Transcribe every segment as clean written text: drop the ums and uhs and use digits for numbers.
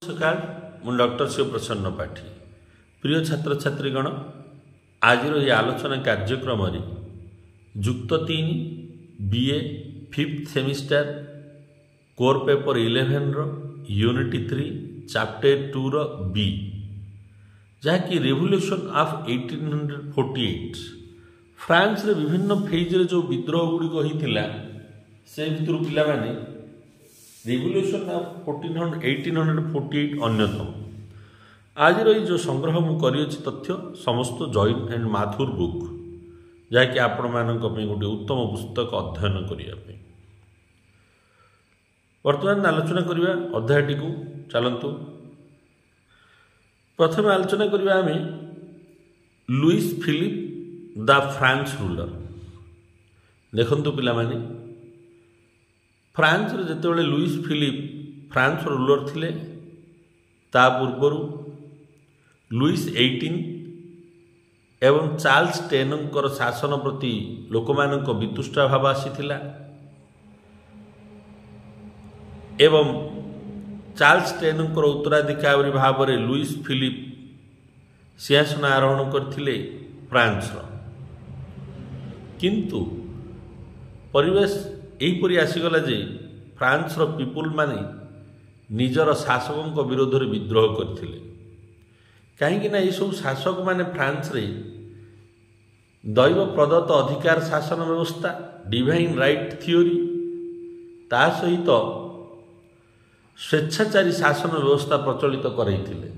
नमस्कार मु डॉक्टर शिव प्रसन्न पाठी प्रिय छात्र छात्रीगण आज ये आलोचना कार्यक्रम जुक्त 3 BA 5th semester core paper 11 रो यूनिट 3 चैप्टर 2 रो बी जहाँकि रेवोल्यूशन ऑफ 1848 फ्रांस रे विभिन्न फेज रे जो विद्रोह गुड़िक होता से भितर पिला माने रेवोल्यूशन ऑफ 1848 अन्यतम आज जो संग्रह मुझे तथ्य समस्त जॉइन एंड माथुर बुक जहाँकि आपण मानक गोटे उत्तम पुस्तक अध्ययन करने वर्तमान आलोचना करवा अध्यायटी को चलतु प्रथम आलोचना करवा आम Louis Philippe the France ruler देखंतु पिला माने फ्रांस जिते लुईस फिलिप फ्रांस रूलर थिले ता पूर्वर लुईस 18 एवं चार्ल्स 10 शासन प्रति लोक मानक वितुष्टा भाव आसीथिला एवं चार्ल्स 10 उत्तराधिकारी भाव में लुईस फिलिप सिंहासन आरोहण करथिले फ्रांस किंतु परिवेश यहीपरि आसीगला जे फ्रांस पीपुल माने निजर शासकों विरोध में विद्रोह करथिले कहीं ये सब शासक माने फ्रांस रे दैव प्रदत्त अधिकार शासन व्यवस्था डिवाइन राइट थियोरी ता सहित स्वेच्छाचारी शासन व्यवस्था प्रचलित करैथिले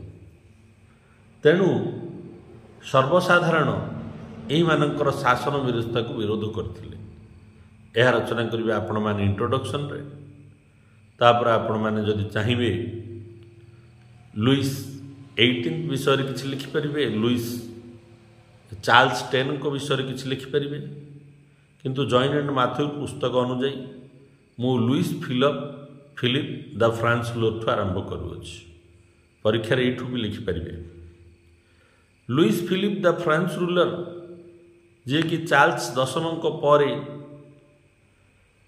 तेणु सर्वसाधारण एही मानकर शासन व्यवस्था को विरोध करथिले यह रचना करेंगे आपण मैंने इंट्रोडक्शन रे तापर आपण मैंने जदि चाहिए लुईस 18 विषय किसी लिखिपारे लुईस चार्ल्स 10 को विषय किसी लिखिपारे किंतु जॉइन एंड माथ्यू पुस्तक अनुजाई मु Louis Philippe the France ruler ठू आरंभ करुँच परीक्षार यू भी लिखिपारे Louis Philippe the France ruler जी कि चार्ल्स 10 पर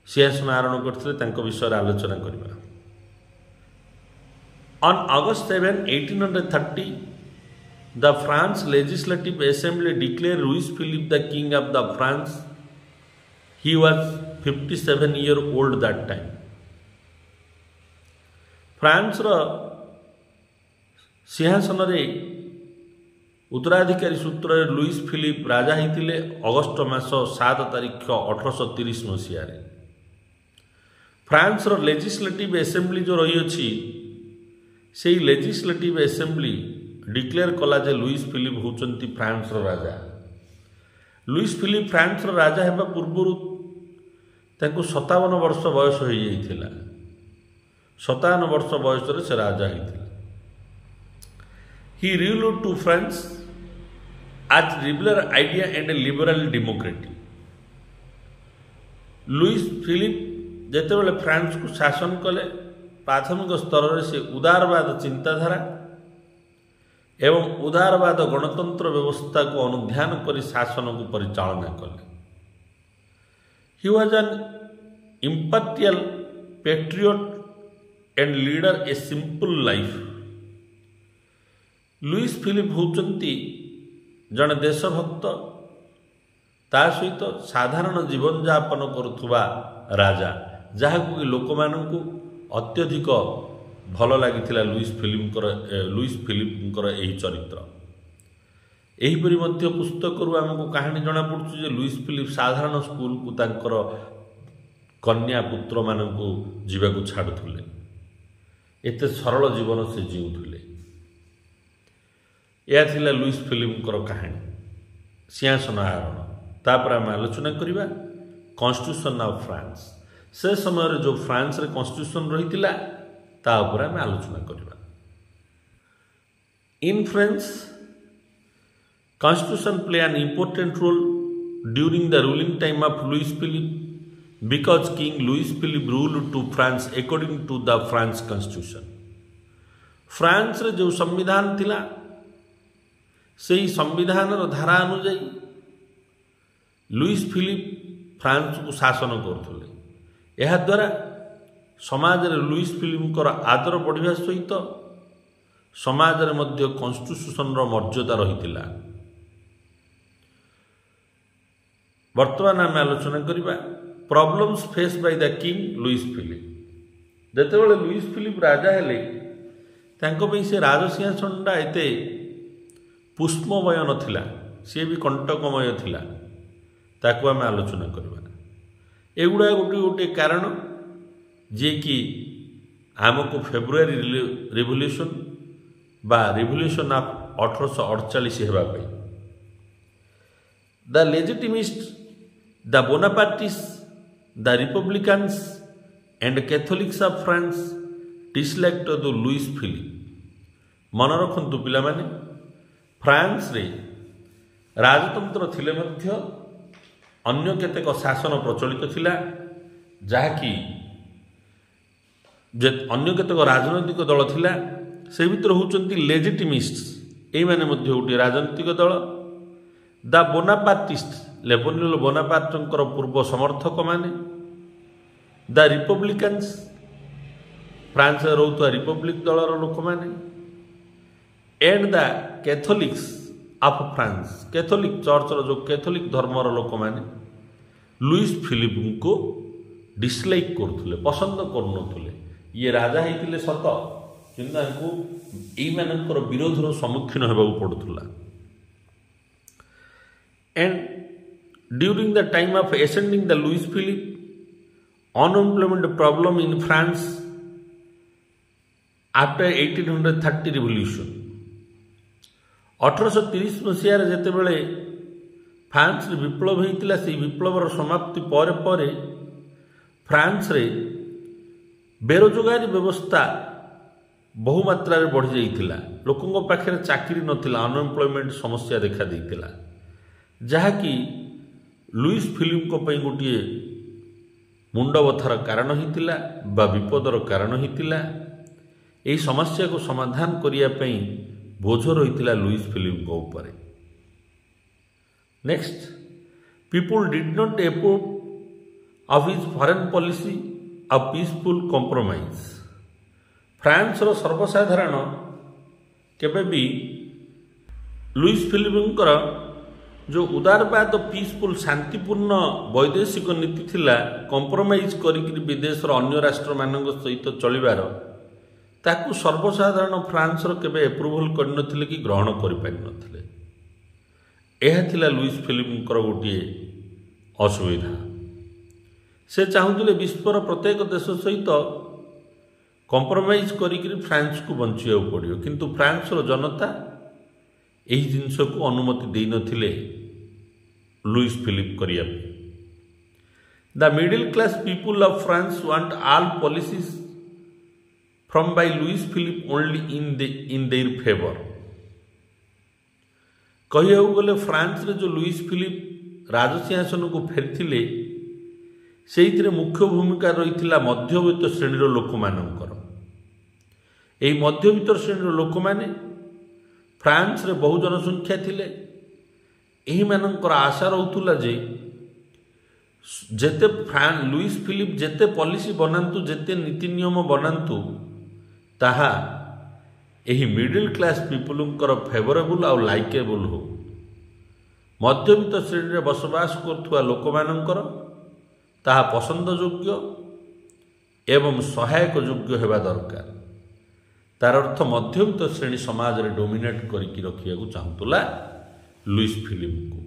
सिंहासन आरोहण करते विषय आलोचना करवा on August 7, 1830 the France legislative assembly declare Louis Philippe the king of the France he was 57 year old that time France सिंहासन रे उत्तराधिकारी सूत्र लुईस फिलिप राजा होते अगस्ट मास 7 तारीख 1830 मसीह फ्रांस लेजिस्लेटिव असेंबली जो रही अच्छी से लेजिस्लेटिव असेंबली डिक्लेयर कला जे लुईस फिलिप होचंती फ्रांस राजा लुईस फिलिप फ्रांस राजा हेबा पूर्व 57 वर्ष बयस हो जाइथिला 57 वर्ष बयस से राजा होते ही ruled to France as liberal idea and liberal democratic Louis Philippe जेतेबेले फ्रांस को शासन कले प्राथमिक स्तर से उदारवाद चिंताधारा एवं उदारवाद गणतंत्र व्यवस्था को अनुध्यान कर शासन को परिचालना कले ही was an impartial patriot and leader a simple life Louis Philippe होचंती जड़े देशभक्त ता सहित साधारण जीवन यापन करुवा राजा जहाँ को लोक मानू अत्यधिक भल लगी लुईस फिलिप यही चरित्र यहीपरि पुस्तक आमको कहानी जना पड़ुचे लुईस फिलिप साधारण स्कूल को तांकर कन्या पुत्र मानू जीवाक छाड़ुले एत सरल जीवन से जीउले यह थिला लुईस फिलिप कहानी सिंहासन आरोहण तापर आम आलोचना करवा कॉन्स्टिट्यूशन ऑफ फ्रांस से समय जो फ्रांस रे कॉन्स्टिट्यूशन रही आम आलोचना करवा in France constitution play an important role during the ruling time of Louis Philippe because king Louis Philippe rule to France according to the France constitution France रे जो संविधान थिला से संविधान धारा अनुजाई लुईस फिलिप फ्रांस को शासन करुले यह द्वारा समाज रे लुईस फिलिप आदर बढ़िया सहित समाज मध्य कन्स्टिट्यूशन मर्यादा रही। वर्तमान आम आलोचना करवा problems face by the king Louis Philippe. जितेबाला लुईस फिलिप राजा हेले से राजसिंहासनटा एत पुष्पमय नथिला, सी भी कंटकमय थिला, ताकू आम आलोचना करवा। एगुड़ा गोटे गोटे कारण जे कि आमको फेब्रुआरी रिवोल्यूशन बा रिवोल्यूशन ऑफ 1848 हेबापी the legitimist, the Bonapartist, the republicans and Catholics of France disliked the Louis Philippe. मन रखु पिला माने फ्रांस रे राजतंत्र थिले मध्य अन्य केतेक शासन प्रचलित थिला, जहाँकि अन्य केतेक राजनैतिक दल थिला, से भितर होउचंती लेजिटिमिस्ट, एई माने मध्य गोटे राजनैतिक दल। द बोनापार्टिस्ट, नेपोलियन बोनापार्टଙ୍କର पूर्व समर्थक माने। द रिपब्लिकान्स, फ्रांस रोता रिपब्लिक दलर लोक माने। And the Catholics of France, Catholic चर्चर जो कैथोलिक धर्मर लोक माने लुईस फिलिप को डिसलाइक करुले, पसंद करुले। ये राजा होते सत, किंतु यही विरोधर सम्मुखीन होगा पड़ूला। And during the time of ascending the Louis Philippe, unemployment problem in France after 1830 revolution. 1830 मसीह जितेबाला फ्रांस विप्लव होता, से विप्लवर समाप्ति पर परे फ्रांस रे बेरोजगारी व्यवस्था बहुमात्रा बढ़ी जाइथिला। लोकों पाखे चाकरी नथिला, अनएम्प्लॉयमेंट समस्या देखा देइथिला, जहाँकि लुईस फिलिप को पई गोटे मुंडबथार कारण होइतिला बा विपदर कारण होइतिला। एही समस्या को समाधान करिया पई बोझ रही लुईस फिलिप को ऊपर। Next, people did not approve of his foreign policy of peaceful compromise. France रो सर्वसाधारण केबे भी लुईस फिलिपंकर जो उदारवाद पीसफुल शांतिपूर्ण वैदेशिक नीति थिला, कॉम्प्रोमाइज करिक विदेश अन्य राष्ट्र मानक सहित चलिबार, ताकू सर्वसाधारण फ्रांस रो केबे एप्रूवल करनथिले कि ग्रहण करि पारि नथिले। एहा थिला लुईस फिलिपंकर गोटे असुविधा। से चाहूले विश्वर प्रत्येक देश सहित कॉम्प्रोमाइज करिक फ्रांस को बंचिया पड़ो, किंतु फ्रांस रो जनता यही जिनस को अनुमति दे नथिले लुईस फिलिप करिया। The middle class people of France want all policies from by Louis Philippe only in their favour. कहिया गले फ्रांस रे जो लुईस फिलिप राजसिंहासन को फेरथिले, से मुख्य भूमिका रही मध्यवित्त श्रेणीर लोक मानकर। एही मध्यवित्त श्रेणीर लोक माने फ्रांस रे बहु जनसंख्या थिले। एही मानकर आशा रहउतुला जे जेते लुईस फिलिप जेते पॉलिसी बनातु, जेते नीति नियम बनातु, ताहा एही मिडिल क्लास पीपुलंकर फेवरेबल आउ लाइकेबल हो। मध्यवित्त श्रेणी रे बसवास करथुवा लोक मानकर ताहा पसंद योग्य एवं सहायक योग्य हेबा दरकार। तार अर्थ मध्यवित्त श्रेणी समाज रे डोमिनेट करिकी रखिया को चाहतुला लुईस फिलिप को।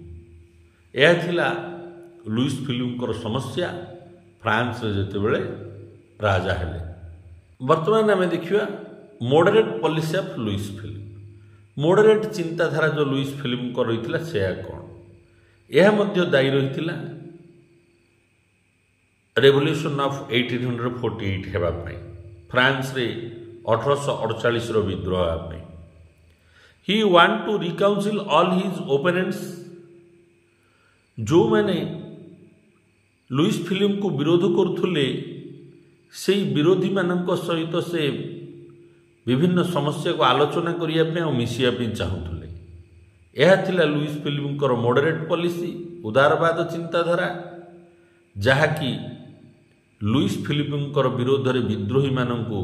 यह थिला लुईस फिलिपंकर समस्या फ्रांस रे जेतेबेले राजा हेले। वर्तमान आम देखिया moderate policy of Louis Philippe. Moderate चिंताधारा जो लुईस फिलिपंकर रही से कौन, यह मध्य दायी रही रेवोल्यूशन ऑफ 1848 हेबापी, फ्रांस रे 1848 रो विद्रोह हेबापी। He want to reconcile all his opponents. जो मैंने लुईस फिलिप को विरोध करुले, से विरोधी मानक सहित से विभिन्न समस्या को आलोचना करने और मिसिया चाहूले। यह थिला लुईस फिलिपंकर मॉडरेट पॉलिसी, उदारवाद चिंताधारा, जहाँकि लुईस फिलिपंकर विरोध में विद्रोही मानू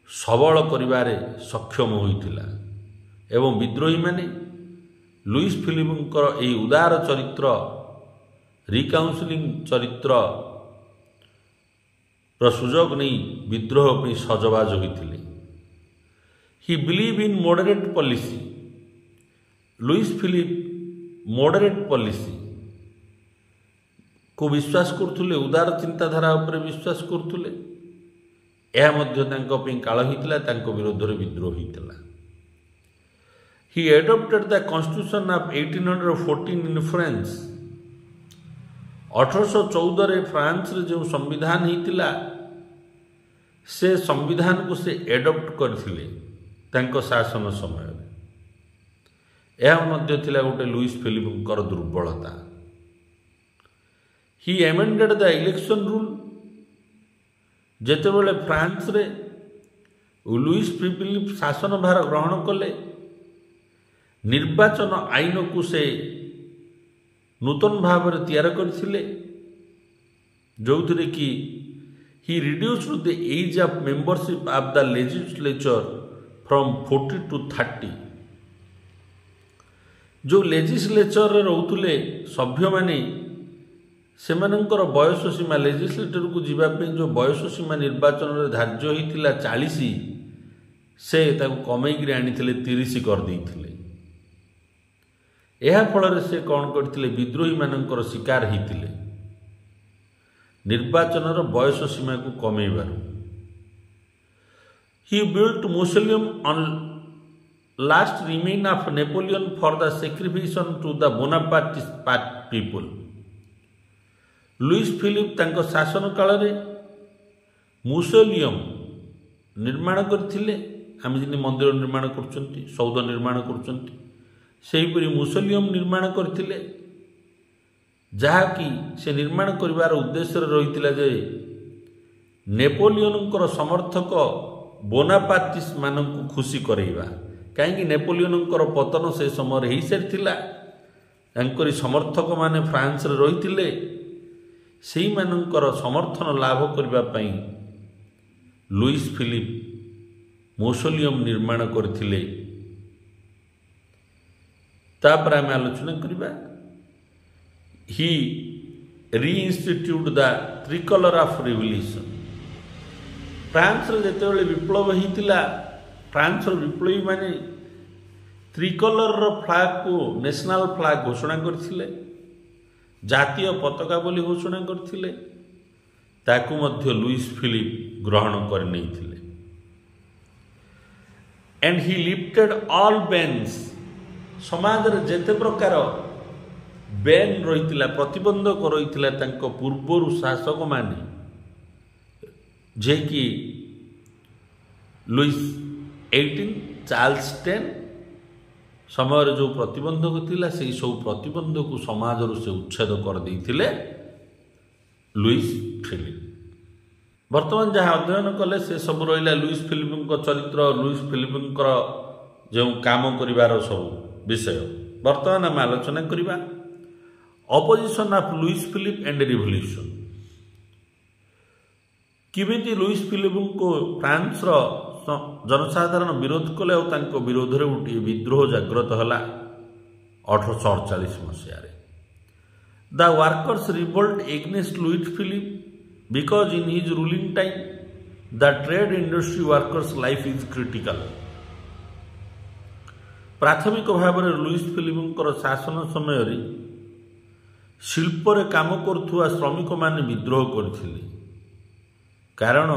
सबल करिबारे सक्षम होइतिला एवं विद्रोही माने लुईस फिलिपଙ୍କର ଏହି उदार चरित्र रिकाउंसिलिंग चरित्र सुजोग नहीं विद्रोह पर सजबाज होते। He believe in moderate policy. Louis Philippe moderate policy को विश्वास करथुले, उदार चिंताधारा उपर विश्वास करथुले। यह मध्य तांको पे काल होइतिला, तांको विरोध रे विद्रोह होइतिला। He adopted the constitution of 1814 in France. 1814 रे फ्रांस रे जो संविधान होइतिला से संविधान को से एडॉप्ट करथिले तांको शासन समय। यह मध्य थिला गोटे लुईस फिलिपଙ୍କର दुर्बलता। He amended the election rule. जेतेबेले फ्रांस रे लुईस फिलिप शासन भार ग्रहण कले, निर्वाचन आईन को से नूतन भाव में तैयार करथिले, जोथिरे कि he reduced the age of membership of the legislature from 40 to 30। जो लेजिस्लेचर रे रहउतले सभ्य माने सेमानंकर बयस सीमा लेजिस्लेटर को जीवा पे जो बयस सीमा निर्वाचन रे धार्य होइतिला 40 से ताको कमई गिरे आनिथिले 30 कर देइथिले। यह फल से कौन करथिले, विद्रोही मानकर शिकार होइतिले निर्वाचन बयस सीमा को कमेबार। He built museum on last remain of Napoleon for the sacrification to the Bonapartist people. Louis Philippe तांको शासन काल रे म्यूजियम निर्माण करथिले। आम जिन मंदिर निर्माण करचंती, सौध निर्माण करचंती, सेहीपरि म्यूजियम निर्माण करथिले, जहाँकि से निर्माण करिवार उद्देश्य रहितिला जे नेपोलियनଙ୍କର समर्थक बोनापार्टिस्ट माननकु खुशी करेइबा। कहीं नेपोलियनଙ୍କର पतन से समय ही सारिथिला, तांकरी समर्थक माने फ्रांस रे रहितिले, सेही माननकर समर्थन लाभ करिबा पई लुईस फिलिप म्यूजियम निर्माण करथिले। तापर आम आलोचना करिबा ही रीइंस्टिट्यूट द ट्रिकलर ऑफ रिवोल्यूशन। फ्रांस रे जेतेबेले विप्लव होइतिला, फ्रांस रो विप्लवी माने ट्रिकलर रो फ्लैग को नेशनल फ्लैग घोषणा करथिले, जातीय पताका बोली घोषणा करथिले। ताकू मध्य लुईस फिलिप ग्रहण कर नैथिले। And he lifted all bans. समाज रे जेते प्रकार बैन रही प्रतिबंधक रही पूर्वर शासक माने जे कि लुईस 18 चार्ल्स 10 समय जो प्रतिबंधक थिला से सब प्रतिबंधक समाज से उच्छेद कर देइथिले लुईस फिलिप। वर्तमान जहाँ अध्ययन कले से सब रहा लुईस फिलिप चरित्र, लुईस फिलिप जो काम करिवार सब विषय वर्तमान आम आलोचना करिबा। Opposition of Louis Philippe and revolution. किमिति लुईस फिलिप को फ्रांस जनसाधारण विरोध कले और विरोध में गोटे विद्रोह जागृत है 1848 मसीह। The workers revolt against Louis Philippe because in his ruling time the trade industry workers life is critical. प्राथमिक भाव में लुईस फिलिप शासन समय शिल्प रे काम करुवा श्रमिक माने विद्रोह करथिले, कारण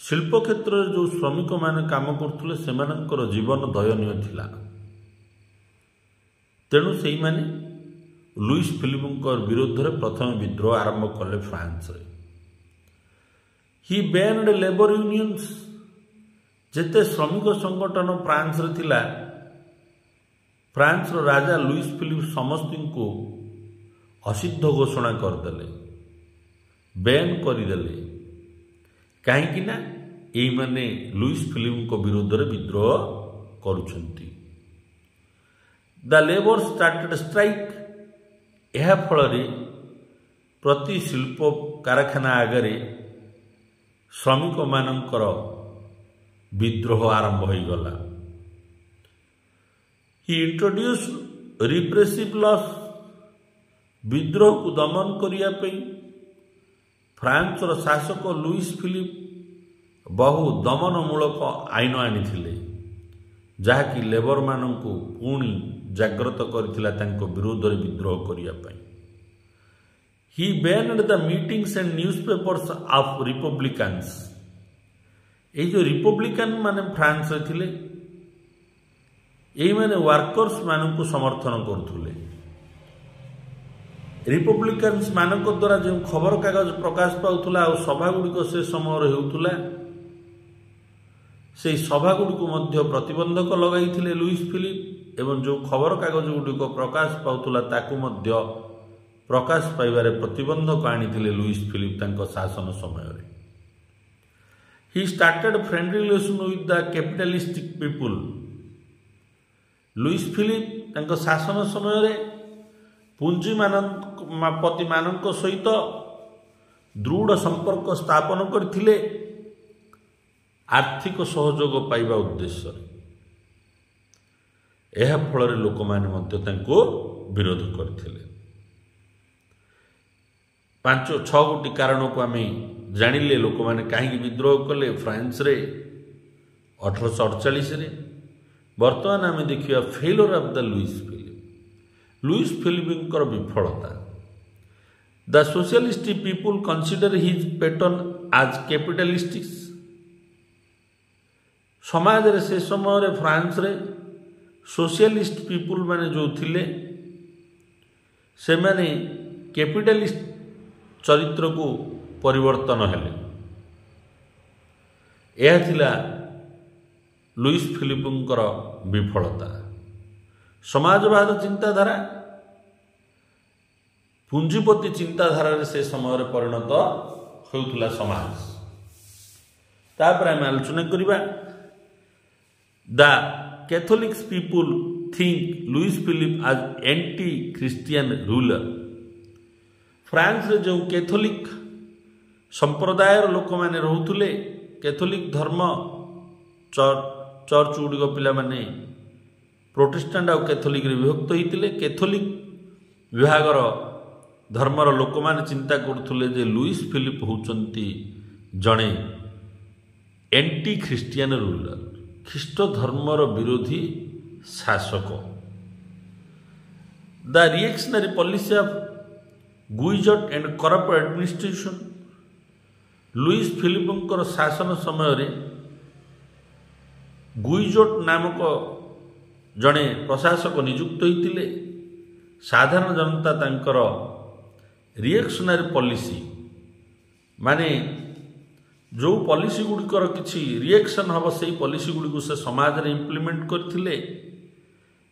शिल्प क्षेत्र में जो श्रमिक माने काम करथुले सेमानंकर जीवन दयनीय थिला। तेणु सेही माने लुईस फिलिप विरोध में प्रथम विद्रोह आरंभ कले फ्रांस रे। ही बैन्ड लेबर यूनियंस। जेते श्रमिक संगठन फ्रांस रे थिला, फ्रांस रो राजा लुईस फिलिप समस्त को असिद्ध घोषणा करदे, बैन करदे। कहीं यही माने लुईस फिलिप विरोध में विद्रोह करुछंती। The labour started strike. यह फल प्रति शिल्प कारखाना आगे श्रमिक मानकर विद्रोह आरंभ हो गला। ही इंट्रोड्यूस्ड रिप्रेसिव लॉस, विद्रोह को दमन करने फ्रांस शासक लुईस फिलिप बहु दमनमूलक आईन आनी जहाँकि लेबर मानू पुणी जागृत करथिला तांको विरोध रे विद्रोह करने। He banned the meetings and newspapers of republicans. ये जो रिपब्लिकन माने फ्रांस रे थिले यही माने वर्कर्स मानू समर्थन करुले। रिपब्लिकन्स मानक द्वारा जो खबर कागज प्रकाश पाउथुला और सभा गुड़िक से समय होउथुला से सभा गुड़िक मध्य प्रतिबंधक लगाई लुईस फिलिप एवं जो खबर कागज गुड़िक प्रकाश पाउथुला ताकू मध्य प्रकाश पाइबारे प्रतिबंधक आनी लुईस फिलिप तांको शासन समय रे। He started friendly relation with the capitalistic people. Louis Philippe तांको शासन समय रे पुंजीपति मानक सहित दृढ़ संपर्क स्थापन करथिले आर्थिक सहयोग पाइबा उद्देश्य। यह फल लोक माने विरोध करथिले। 5-6 गोटी कारण को आम जानिले लोक माने कहीं विद्रोह कले फ्रांस रे 1848 रे। वर्तमान आम देखिए failure of the Louis Philippe. Louis Philippe विफलता। The socialist people consider his pattern as capitalistics. समाज रे से समय रे फ्रांस रे सोशलिस्ट पीपुल माने जो थिले से माने कैपिटलिस्ट चरित्र को परिवर्तन हेले। यह थिला लुईस फिलिपंकर विफलता। समाजवाद चिंताधारा पुंजीपति चिंताधारा से समय रे परिणत होउथुला समाज। तापर आम आलोचना करिबा the Catholics people think Louis Philippe आज एंटी क्रिश्चियन रूलर। फ्रांस रे जो कैथोलिक संप्रदाय लोक माने रहउथुले कैथोलिक धर्म चर्च गुड़िक पिला माने प्रोटेस्टांट और कैथोलिक रे विभक्त होइतिले। कैथोलिक विभागर धर्मर लोक माने चिंता करुथुले जे लुईस फिलिप होउचंती जणे एंटी क्रिश्चियन रूलर, ख्रीष्ट धर्मर विरोधी शासक। The reactionary policy of Guizot and corrupt administration. Louis फिलिपंकर शासन समय रे गुइजट नामक जड़े प्रशासक नियुक्त होइतिले। साधारण जनता तांकर रिएक्शनरी पॉलिसी माने जो पॉलिसी गुड़िकर किछि रिएक्शन हम से पॉलिसी गुड़ी से समाज रे इम्प्लीमेंट करथिले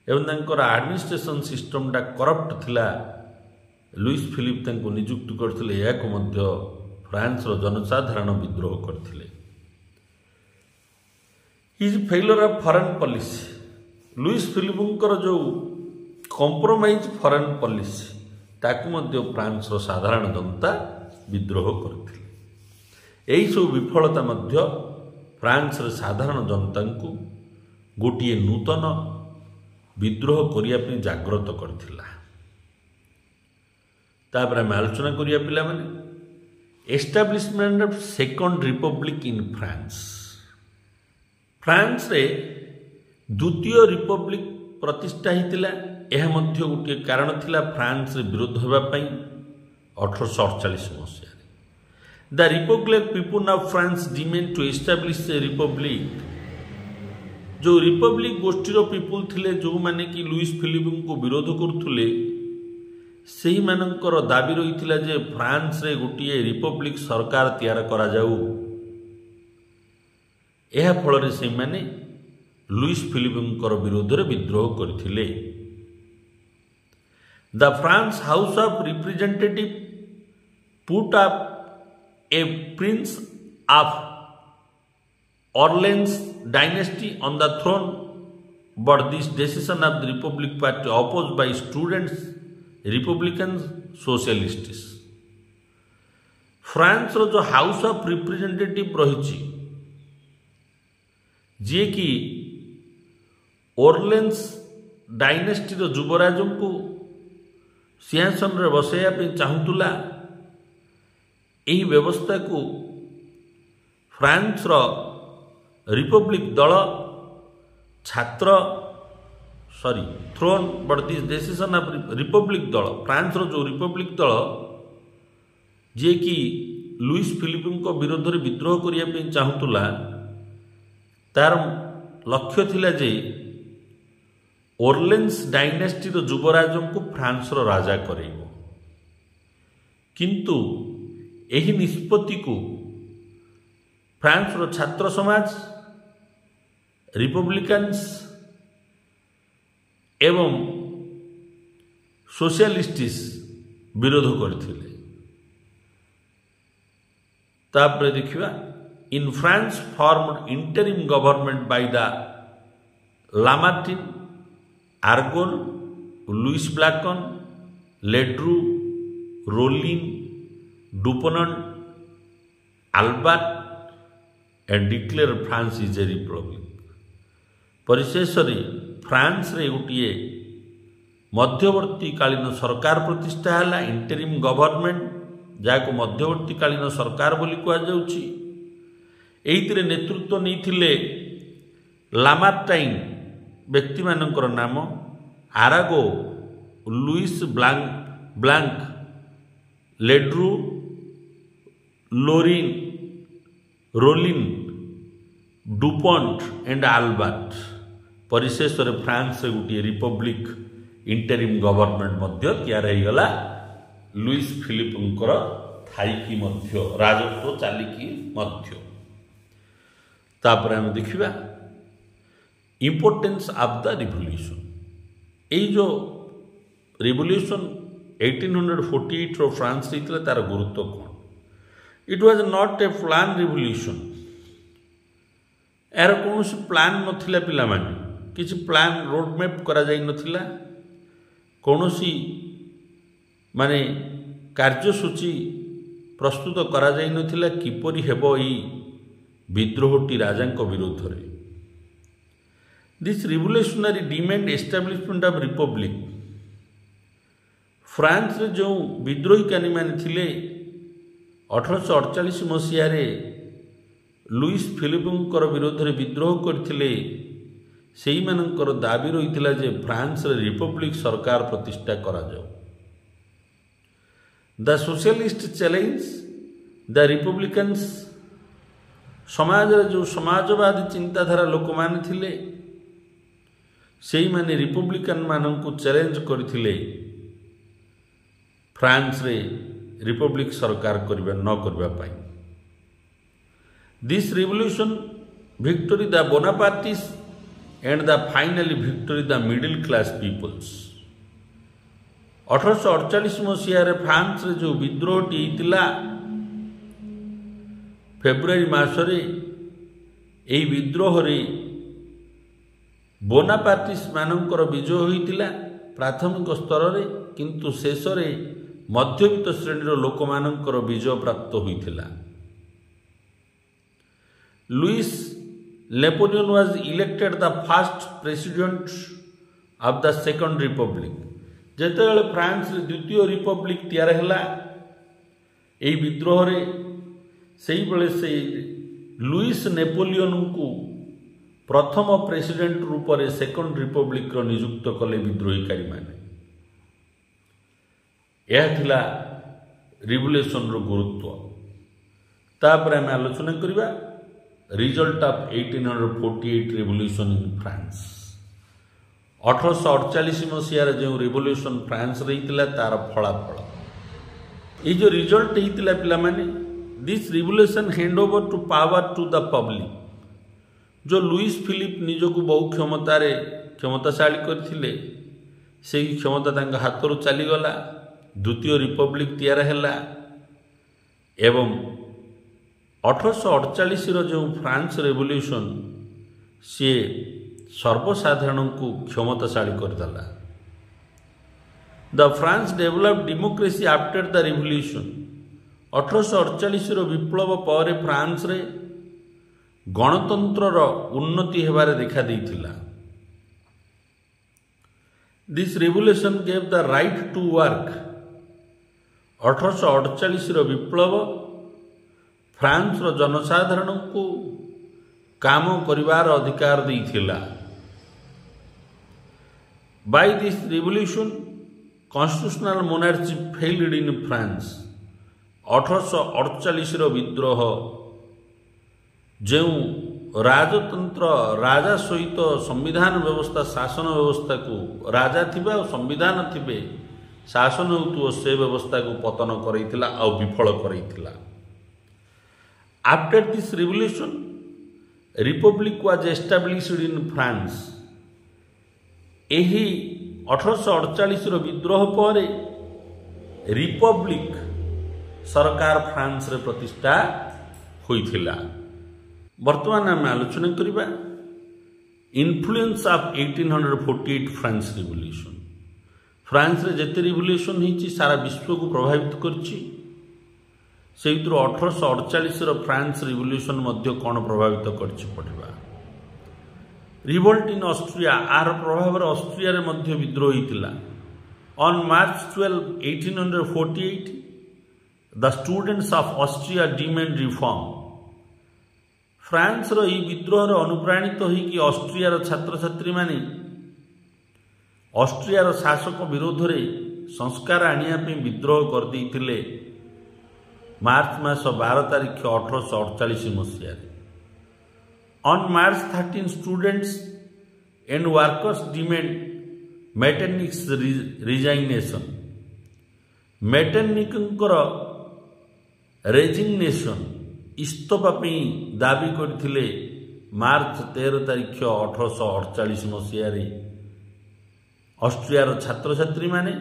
एवं तांकर एडमिनिस्ट्रेशन सिस्टमटा करप्ट थिला। लुईस फिलिप तांको नियुक्त करथिले। याको मध्य फ्रांस रो जनसाधारण विद्रोह करथिले। His failure of foreign policy. Louis फिलिपंकर जो कॉम्प्रोमाइज फॉरेन पॉलिसी ताकू मध्य फ्रांस रो साधारण जनता विद्रोह करथिले। यही सब विफलता मध्य फ्रांस रे साधारण जनता को गोटे नूतन विद्रोह करने जागृत करथिला। तापर आम आलोचना करिया पिला माने establishment of second Republic in France. France रे द्वितीय रिपब्लिक प्रतिष्ठा होइतिला। यह मध्य गोटे कारण थिला फ्रांस रे विरोध होबा पई 1848 मसीहा। The republic people of France demand to establish a republic. जो रिपब्लिक गोष्ठीर पीपुल थिले जो माने कि लुईस फिलिप को विरोध करुले से मानकर दाबी रही जे फ्रांस रे गोटे रिपब्लिक सरकार तैयार करा जाऊ। यह फल से माने लुईस फिलिपंकर विरोध में विद्रोह करथिले। The France house of representative put up a prince of Orleans dynasty on the throne, but this decision of the republic party oppose by students republican socialists. France रो जो हाउस ऑफ रिप्रेजेंटेटिव रही जी कि ओरलेन्स डायनेस्टीर युवराज को सिंहासन रे बसैया चाहूला। यही व्यवस्था को फ्रांस रिपब्लिक दल छात्र throne but this decision of republic दल फ्रांस जो रिपब्लिक दल जी कि लुइस फिलिप विरोध में विद्रोह करने चाहूला तार लक्ष्य थिला जे ओरलेन्स डायनेस्टीर युवराज को फ्रांस राजा करेइबो। किंतु एही निष्पत्ति को फ्रांस छात्र समाज रिपब्लिकन्स एवं सोशलिस्टिस विरोध करथिले। तापर देखिबा in France formed interim government by the Lamartine, Arago, Louis Blanc, Ledru, Rollin, Dupont, Albert and declare France is a republic. परिशेष फ्रांस रे गोटे मध्यवर्तीकालीन सरकार प्रतिष्ठा है इंटरिम गवर्नमेंट जहाँ मध्यवर्तीकालीन सरकार बोली कहुच्छी। एइतिरे नेतृत्व नहीं लामार्टाइन व्यक्ति मानकर नाम Arago, Louis Blanc, Ledru, Lorin, Rollin, Dupont and Albert. परिशेष फ्रांस गोटे रिपब्लिक इंटरिम गवर्नमेंट तैयार लुइस फिलिपंकर थाईकी राजत्व चालिकी तापर आम देखिबा इम्पोर्टेंस ऑफ द रिवोल्यूशन। यही जो रिवोल्यूशन 1848 रो फ्रांस तार गुरुत्व कौन? It was not a plan revolution. यार कौन प्लान नथिला पिला माने किसी प्लान रोडमैप करा जाई नथिला। कौन माने कार्यसूची प्रस्तुत करा जाई नथिला किपरि हेबो ई विद्रोहटी राजांको विरोध रे। This revolutionary demand establishment of Republic. France रे जो विद्रोही कानी माने थिले 1848 मसीह लुइस फिलिपंकर विरोध में विद्रोह करथिले सेही मानकर दाबी रही जे फ्रांस रे रिपब्लिक सरकार प्रतिष्ठा करा जाओ। The socialist challenge the Republicans. समाज रे जो समाजवादी चिंताधारा लोक माने थिले सेही माने रिपब्लिकन मानन को चैलेंज करथिले फ्रांस रे रिपब्लिक सरकार करबा न करबा पाई। This revolution victory the Bonapartists and the finally victory the middle class peoples. 1848 मसीह फ्रांस रे जो विद्रोहटी होता फेब्रुआरी मासरे यही विद्रोह रे बोनापार्टिस मानकर विजय होता प्राथमिक स्तर रे, किंतु शेष रे मध्यवित्त श्रेणी लोक मानकर विजय प्राप्त होता। Louis Napoleon was elected the first president of the second republic. जेतेबेले फ्रांस रे द्वितीय रिपब्लिक तैयार हैला एही विद्रोह रे सेही बेले से लुइस नेपोलियन को प्रथम प्रेसिडेंट रूप में सेकंड रिपब्लिक रो नियुक्त कले विद्रोहीकारी माने। यह थिला रिवोल्यूशन रो गुरुत्व। तापर आम आलोचना करिबा result of 1848 revolution in France. 1848 मसीह जो रिवोल्यूशन फ्रांस रही तार फलाफल ये जो रिजल्ट होता पिला माने this revolution hand over to power to the public. जो लुइस फिलिप निजक बहु क्षमताशाली करथिले से क्षमता तांका हाथरू चलीगला। द्वितीय रिपब्लिक तैयार हैला एवं 1848 जो फ्रांस रेवोल्यूशन सी सर्वसाधारण को क्षमताशाली करदेला। The France develop democracy after the revolution. 1848 विप्लव पर फ्रांस रे गणतंत्रर उन्नति हेबारे देखा देइथिला। This revolution gave the right to work. 1848 विप्लव फ्रांस रो जनसाधारण को काम करिवार अधिकार देइथिला। By this revolution, constitutional monarchy failed in France. 1848 विद्रोह जो राजतंत्र राजा सहित संविधान व्यवस्था शासन व्यवस्था को राजा थिबा और संविधान थिबे शासन होतु से व्यवस्था को पतन करैथिला और विफल करैथिला। After this revolution republic was established in France. एही 1848 विद्रोह पर रिपब्लिक सरकार फ्रांस रे प्रतिष्ठा होइथिला। वर्तमान आम आलोचना करिबा influence of 1848 France revolution. France रे जेते रिवोल्यूशन हिची सारा विश्व को प्रभावित करछि से 1848 फ्रांस रिवोल्यूशन मध्य कौन प्रभावित करछि पढ़िबा। रिवोल्ट इन ऑस्ट्रिया आर प्रभाव ऑस्ट्रिया रे मध्य विद्रोह हितिला। On March 12, 1848 the students of Austria demand reform. France रो ई विद्रोह रो अनुप्राणित होई कि ऑस्ट्रिया रो छात्र छात्री माने ऑस्ट्रिया रो शासक विरोध रे संस्कार आनिया पे विद्रोह कर देइथिले मार्च मास 12 तारिख 1848 मसिया। On March 13, students and workers demand Metternich's resignation. मेटरनिकर रेजिग्नेशन इस्तफा दाबी करथिले मार्च 13 तारिख 1848 मसीह ऑस्ट्रिया रो छात्र छात्री माने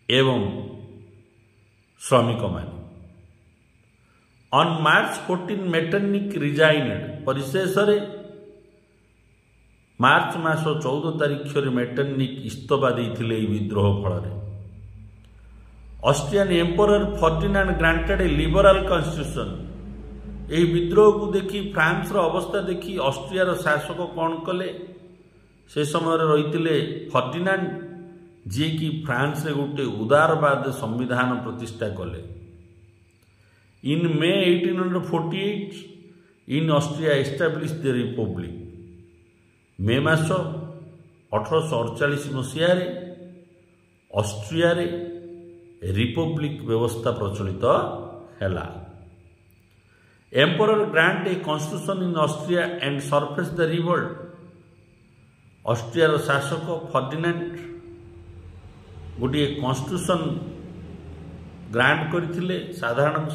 एवं श्रमिक माने। On March 14 Metternich रिजाइनेड। परिशेष मार्च मास 14 तारिख मेटरनिक इस्तफा देइथिले विद्रोह फल। Austrian emperor Ferdinand granted a liberal constitution. यही विद्रोह को देखी फ्रांस रो अवस्था देखी ऑस्ट्रिया रो शासक कौन कले से समय रही फर्डिनांड जी कि फ्रांस रे गोटे उदारवाद संविधान प्रतिष्ठा कले। In May 1848 in Austria establish the republic. May मास 1848 मसीह ऑस्ट्रिया रे रिपब्लिक व्यवस्था प्रचलित हैला। Emperor grant a constitution in Austria and suppress the revolt. Austria रो शासक फर्डिनांड गोटे कॉन्स्टिट्यूशन ग्रांट करथिले साधारण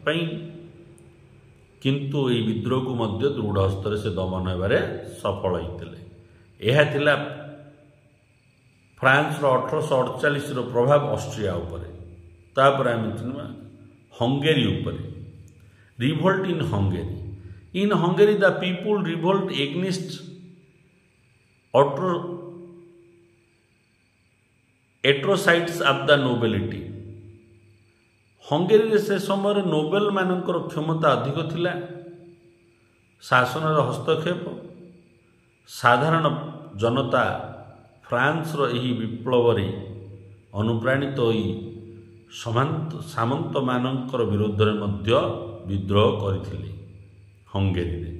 पई किंतु ए विद्रोह को मध्य दृढ़ हस्तर से दमन हेबारे सफल होइतिले। एहा थिला फ्रांस रो 1848 रो प्रभाव ऑस्ट्रिया उपरे। तापर आम हंगेरी उपरे। Revolt in Hungary. In Hungary the people revolt against atrocities of the nobility. Hungary से समय नोबेल मानकर क्षमता अधिक थिला। शासन हस्तक्षेप साधारण जनता फ्रांस रो एही विप्लव रे अनुप्राणित होई सामंत मानकर विरोध रे मध्य विद्रोह करथिले हंगेरी रे।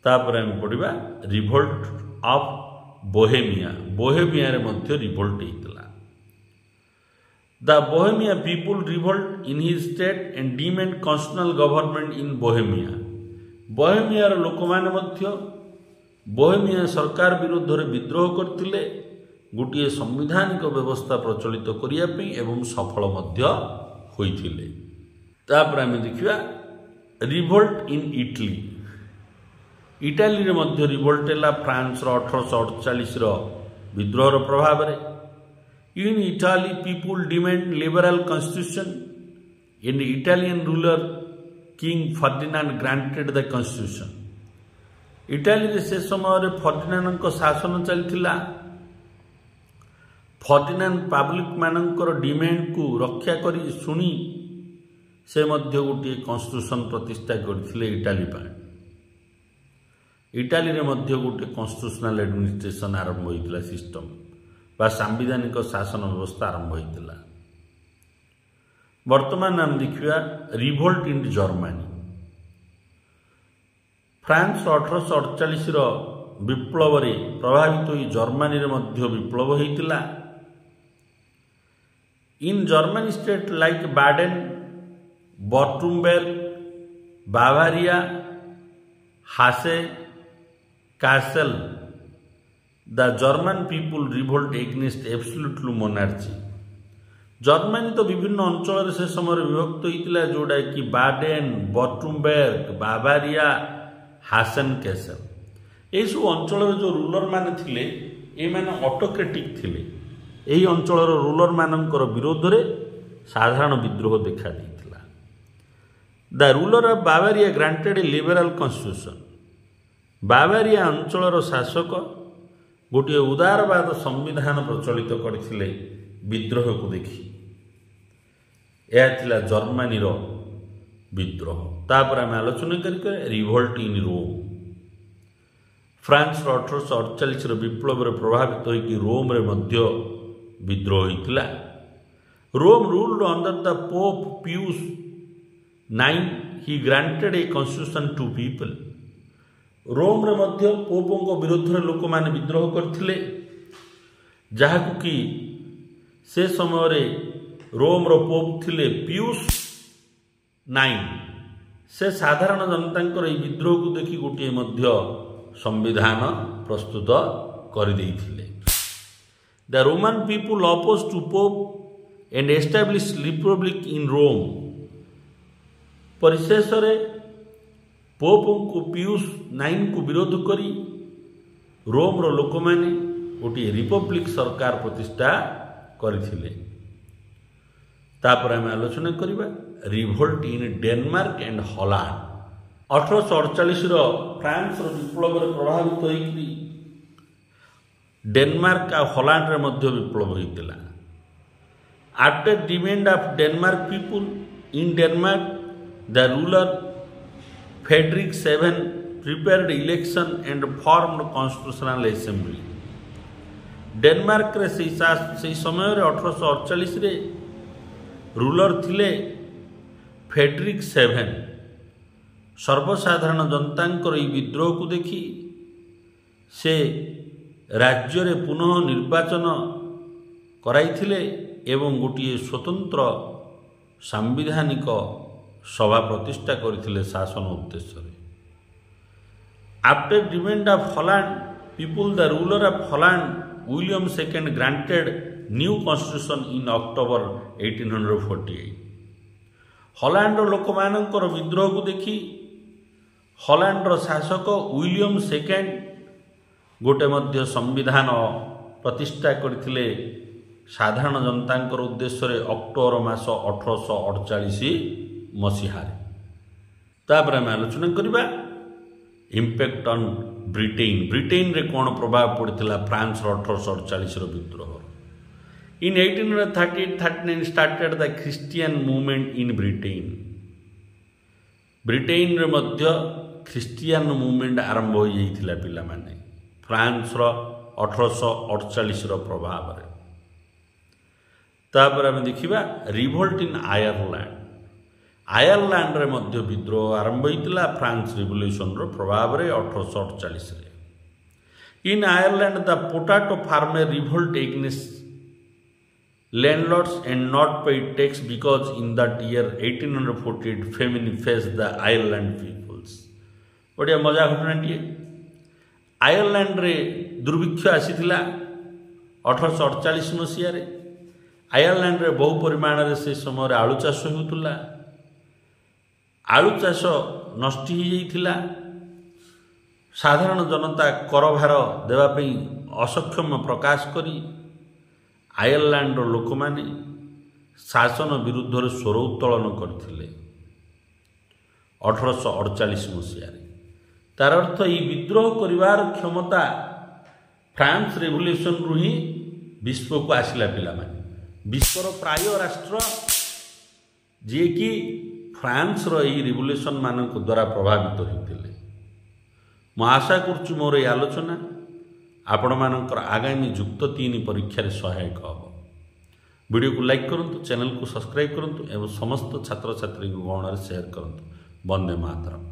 तापर हम पढ़िबा रिवोल्ट ऑफ बोहेमिया। बोहेमिया रे मध्य रिवोल्ट हेतिला। The Bohemia people revolt in his state and demand constitutional government in Bohemia. Bohemia रो लोक माने मध्य बोहेमिया सरकार विरोध रे विद्रोह करथिले गोटे संवैधानिक व्यवस्था प्रचलित करिया पे एवं सफल मध्य होइथिले। तापर आम देखिबा रिवोल्ट इन इटली। इटाली रे मध्य रिवोल्ट हैला फ्रांस रो 1848 रो विद्रोह रो प्रभाव रे। In Italy people demand liberal constitution and Italian ruler king Ferdinand granted the constitution. Italy रे से समय फर्डिनांड को शासन चलथिला। फर्डिनांड पब्लिक मानकर डिमांड को रक्षा करी सुनी से मध्य गोटे कॉन्स्टिट्यूशन प्रतिष्ठा करथिले इटाली पर। इटाली रे मध्य गोटे कन्स्टिट्यूशनल एडमिनिस्ट्रेशन आरंभ होता सिस्टम बा सांविधानिक शासन व्यवस्था आरंभ होता। वर्तमान आम देखा रिभोल्ट इन जर्मनी। फ्रांस 1848 विप्लव रे प्रभावित हो जर्मनी रे मध्य विप्लव होता। In Germany state like Baden Wurttemberg Bavaria Hesse Kassel the German people revolt against absolute monarchy. Germany तो विभिन्न अंचल से समय विभक्त होता जोड़ा कि बाडेन बर्टुम्बेर्ग बावारिया हासेन कैसेल यही सब अंचल जो रूलर माने थिले ये माने ऑटोक्रेटिक थिले। यही अंचल रूलर मानकर विरोध में साधारण विद्रोह देखा देइथिला। The ruler of Bavaria granted a liberal constitution. Bavaria अंचल शासक गोटे उदारवाद संविधान प्रचलित करथिले विद्रोह को देखि। यह थिला जर्मनी रो विद्रोह। तापर आम आलोचना कर रिवोल्ट इन रोम। फ्रांस 1848 विप्लव रे प्रभावित होइकि रोम रे मध्य विद्रोह होइतिला। Rome ruled under the pope Pius 9 he granted a constitution to people. Rome रे मध्य पोपों विरोध में लोक माने विद्रोह करथिले जहाकु कि से समय रे रोम रो पोप थिले पियूस 9। से साधारण जनता विद्रोह को देखि गोटे मध्य संविधान प्रस्तुत कर देइथिले। The Roman people oppose to pope and establish republic in Rome. परिशेष रे पोप को पियूस 9 को विरोध करी रोम रो लोक माने गोटे रिपब्लिक सरकार प्रतिष्ठा करथिले। तापर आम आलोचना करिबा revolt in Denmark and Holland. 1848 France विप्लव रे प्रभावित होइकि डेनमार्क और हॉलैंड रे मध्य विप्लव होइतिला। After demand of Denmark people in Denmark the ruler Frederick 7 prepared election and formed constitutional assembly. Denmark रे से समय रे 1848 रे रूलर थिले फेडरिक 7। सर्वसाधारण जनतांकर ई विद्रोह को देखि से राज्य रे पुनः निर्वाचन कराइथिले एवं गोटे स्वतंत्र सांविधानिक सभा प्रतिष्ठा करथिले शासन उद्देश्य। After demand of Holland people the ruler of Holland William II granted new constitution in October 1848। Holland लोक मानकर विद्रोह को देखि हॉलैंड शासक विलियम II गोटे मध्य संविधान प्रतिष्ठा करथिले साधारण जनतांकर उद्देश्य अक्टोबर मास 1848 मसीहार। तापर आम आलोचना करिबा इम्पैक्ट ऑन ब्रिटेन। ब्रिटेन रे कौन प्रभाव पड़ता फ्रांस 1848 विद्रोह। इन 1838-39 started the Christian movement in Britain. Britain रे मध्य क्रिश्चियन मूवमेंट आरंभ हो जाइथिला पिला माने फ्रांस 1848 प्रभाव रे। तापर आम देखिबा रिवोल्ट इन आयरलैंड। आयरलैंड रे मध्य विद्रोह आरंभ होइतिला फ्रांस रिवोल्यूशन रो प्रभाव रे 1848 रे। इन Ireland the potato farmer revolt against landlords and not pay tax because in that year 1848 famine faced the Ireland peoples। बढ़िया मजा घटनाटीए। आयरलैंड रे दुर्भिक्ष आसीथिला 1848 मसीह। आयरलैंड रे बहु परिमाण से समय आलू चाष होउतुला। आलू चाष नष्ट हो जाइथिला। साधारण जनता कर भार देवाई असक्षम प्रकाश करी आयरलैंड लोक माने शासन विरुद्ध रे स्वर उत्तोलन करथिले 1848 मसीह। तार अर्थ ये विद्रोह करिवार क्षमता फ्रांस रेवोल्यूशन रु ही विश्व को आसिला पिला माने। विश्वर प्राय राष्ट्र जे कि फ्रांस रो ये रिवोल्यूशन मानक द्वारा प्रभावित होइतिले। ମୁଁ ଆଶା କରୁଛି ମୋର ଏହି ଆଲୋଚନା ଆପଣମାନଙ୍କର ଆଗାମୀ ଯୁକ୍ତ 3 ପରୀକ୍ଷାରେ ସହାୟକ ହେବ। ଭିଡ଼ିଓକୁ ଲାଇକ୍ କରନ୍ତୁ, ଚ୍ୟାନେଲକୁ ସବସ୍କ୍ରାଇବ୍ କରନ୍ତୁ ଏବଂ ସମସ୍ତ ଛାତ୍ରଛାତ୍ରୀଙ୍କୁ ଗହଣରେ ସେୟାର କରନ୍ତୁ। ବନ୍ଦେ ମାତରମ୍।